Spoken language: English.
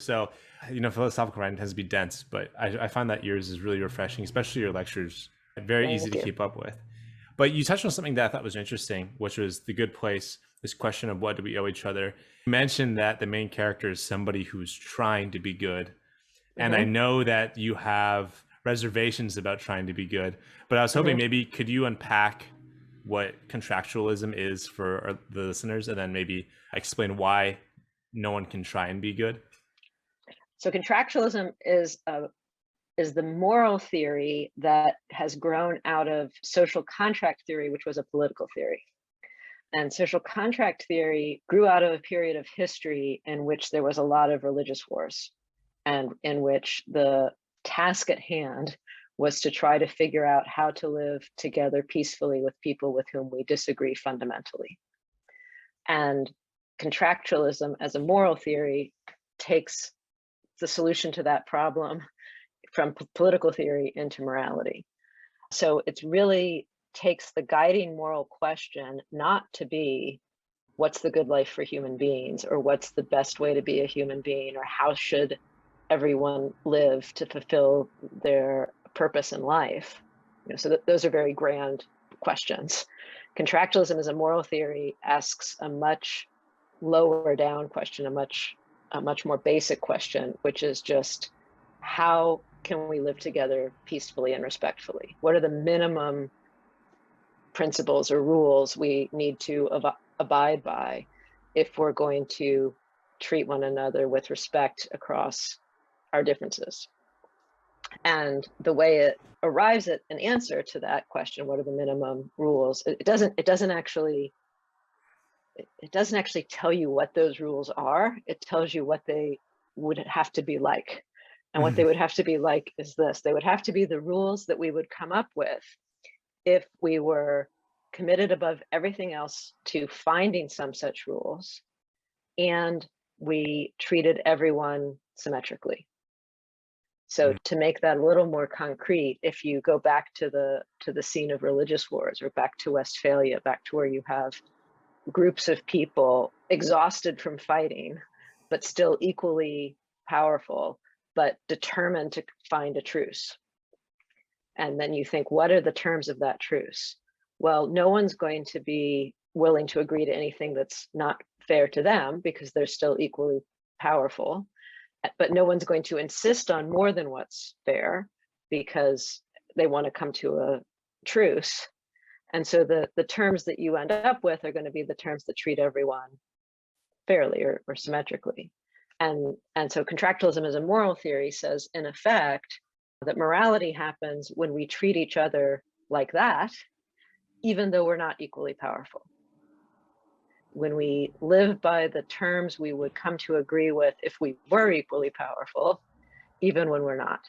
So, philosophical writing tends to be dense, but I find that yours is really refreshing, especially your lectures. Very easy Thank to you. keep up with. But you touched on something that I thought was interesting, which was the good place, this question of what do we owe each other. You mentioned that the main character is somebody who's trying to be good. And I Hmm. know that you have reservations about trying to be good, but I was hoping Hmm. maybe could you unpack what contractualism is for the listeners and then maybe explain why no one can try and be good? So contractualism is the moral theory that has grown out of social contract theory, which was a political theory. And social contract theory grew out of a period of history in which there was a lot of religious wars, and in which the task at hand was to try to figure out how to live together peacefully with people with whom we disagree fundamentally. And contractualism as a moral theory takes the solution to that problem from political theory into morality. So it's really takes the guiding moral question not to be what's the good life for human beings, or what's the best way to be a human being, or how should everyone live to fulfill their purpose in life. So those are very grand questions. Contractualism as a moral theory asks a much lower down question, a much more basic question, which is just how can we live together peacefully and respectfully? What are the minimum principles or rules we need to abide by if we're going to treat one another with respect across our differences? And the way it arrives at an answer to that question, what are the minimum rules? It doesn't actually tell you what those rules are. It tells you what they would have to be like. And what they would have to be like is this: they would have to be the rules that we would come up with if we were committed above everything else to finding some such rules, and we treated everyone symmetrically. So to make that a little more concrete, if you go back to the scene of religious wars, or back to Westphalia, back to where you have groups of people exhausted from fighting, but still equally powerful, but determined to find a truce. And then you think, what are the terms of that truce? Well, no one's going to be willing to agree to anything that's not fair to them, because they're still equally powerful. But no one's going to insist on more than what's fair, because they want to come to a truce. And so the terms that you end up with are going to be the terms that treat everyone fairly, or symmetrically. And so contractualism as a moral theory says, in effect, that morality happens when we treat each other like that, even though we're not equally powerful. When we live by the terms we would come to agree with if we were equally powerful, even when we're not.